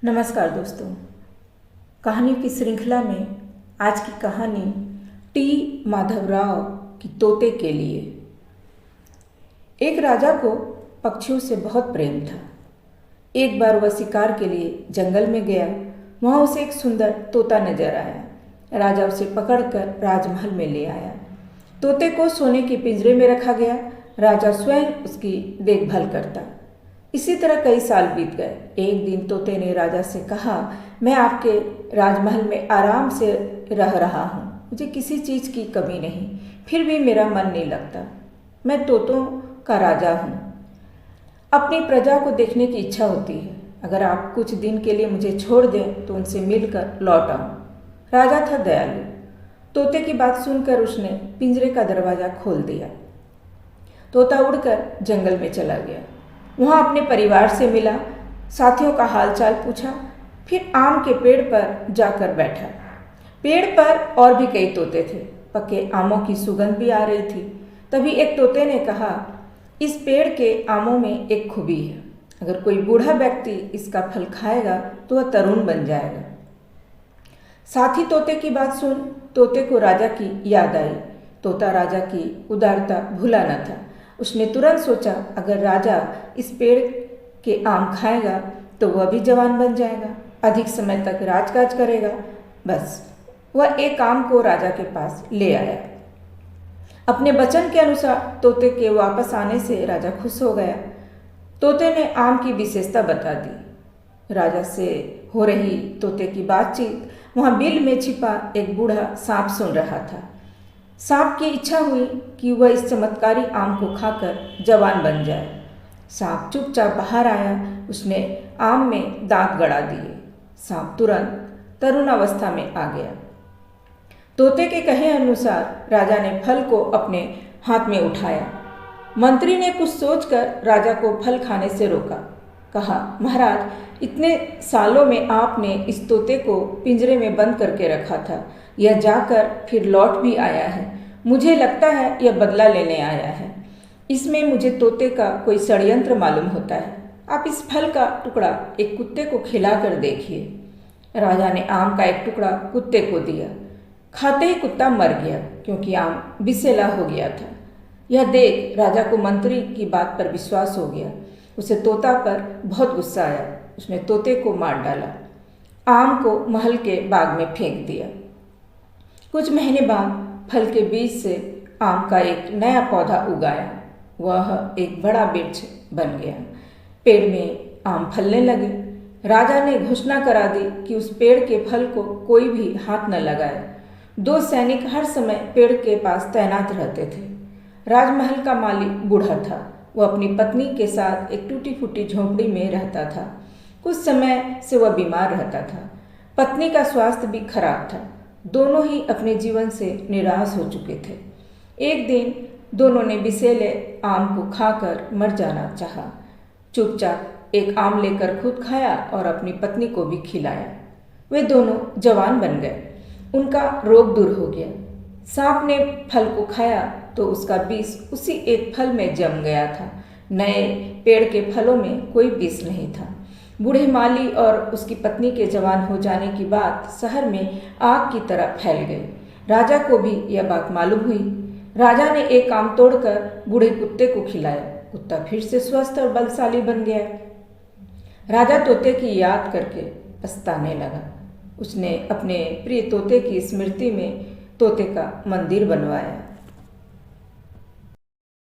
नमस्कार दोस्तों। कहानियों की श्रृंखला में आज की कहानी टी माधवराव की तोते के लिए। एक राजा को पक्षियों से बहुत प्रेम था। एक बार वह शिकार के लिए जंगल में गया। वहाँ उसे एक सुंदर तोता नजर आया। राजा उसे पकड़कर राजमहल में ले आया। तोते को सोने के पिंजरे में रखा गया। राजा स्वयं उसकी देखभाल करता। इसी तरह कई साल बीत गए। एक दिन तोते ने राजा से कहा, मैं आपके राजमहल में आराम से रह रहा हूँ, मुझे किसी चीज़ की कमी नहीं, फिर भी मेरा मन नहीं लगता। मैं तोतों का राजा हूँ, अपनी प्रजा को देखने की इच्छा होती है। अगर आप कुछ दिन के लिए मुझे छोड़ दें तो उनसे मिलकर लौट आऊँ। राजा था दयालु। तोते की बात सुनकर उसने पिंजरे का दरवाज़ा खोल दिया। तोता उड़कर जंगल में चला गया। वहाँ अपने परिवार से मिला, साथियों का हालचाल पूछा, फिर आम के पेड़ पर जाकर बैठा। पेड़ पर और भी कई तोते थे। पके आमों की सुगंध भी आ रही थी। तभी एक तोते ने कहा, इस पेड़ के आमों में एक खूबी है। अगर कोई बूढ़ा व्यक्ति इसका फल खाएगा तो वह तरुण बन जाएगा। साथी तोते की बात सुन तोते को राजा की याद आई। तोता राजा की उदारता भूला न था। उसने तुरंत सोचा, अगर राजा इस पेड़ के आम खाएगा तो वह भी जवान बन जाएगा, अधिक समय तक राजकाज करेगा। बस वह एक आम को राजा के पास ले आया। अपने वचन के अनुसार तोते के वापस आने से राजा खुश हो गया। तोते ने आम की विशेषता बता दी। राजा से हो रही तोते की बातचीत वहाँ बिल में छिपा एक बूढ़ा सांप सुन रहा था। सांप की इच्छा हुई कि वह इस चमत्कारी आम को खाकर जवान बन जाए। सांप चुपचाप बाहर आया। उसने आम में दांत गड़ा दिए। सांप तुरंत तरुण अवस्था में आ गया। तोते के कहे अनुसार राजा ने फल को अपने हाथ में उठाया। मंत्री ने कुछ सोचकर राजा को फल खाने से रोका। कहा, महाराज, इतने सालों में आपने इस तोते को पिंजरे में बंद करके रखा था। यह जाकर फिर लौट भी आया है। मुझे लगता है यह बदला लेने आया है। इसमें मुझे तोते का कोई षड्यंत्र मालूम होता है। आप इस फल का टुकड़ा एक कुत्ते को खिला कर देखिए। राजा ने आम का एक टुकड़ा कुत्ते को दिया। खाते ही कुत्ता मर गया, क्योंकि आम विषैला हो गया था। यह देख राजा को मंत्री की बात पर विश्वास हो गया। उसे तोता पर बहुत गुस्सा आया। उसने तोते को मार डाला। आम को महल के बाग में फेंक दिया। कुछ महीने बाद फल के बीज से आम का एक नया पौधा उगाया। वह एक बड़ा वृक्ष बन गया। पेड़ में आम फलने लगे। राजा ने घोषणा करा दी कि उस पेड़ के फल को कोई भी हाथ न लगाए। 2 सैनिक हर समय पेड़ के पास तैनात रहते थे। राजमहल का मालिक बूढ़ा था। वह अपनी पत्नी के साथ एक टूटी फूटी झोंपड़ी में रहता था। कुछ समय से वह बीमार रहता था। पत्नी का स्वास्थ्य भी खराब था। दोनों ही अपने जीवन से निराश हो चुके थे। एक दिन दोनों ने विषैले आम को खाकर मर जाना चाहा। चुपचाप एक आम लेकर खुद खाया और अपनी पत्नी को भी खिलाया। वे दोनों जवान बन गए। उनका रोग दूर हो गया। सांप ने फल को खाया तो उसका विष उसी एक फल में जम गया था। नए पेड़ के फलों में कोई विष नहीं था। बूढ़े माली और उसकी पत्नी के जवान हो जाने की बात शहर में आग की तरह फैल गई। राजा को भी यह बात मालूम हुई। राजा ने एक आम तोड़कर बूढ़े कुत्ते को खिलाया। कुत्ता फिर से स्वस्थ और बलशाली बन गया। राजा तोते की याद करके पछताने लगा। उसने अपने प्रिय तोते की स्मृति में तोते का मंदिर बनवाया।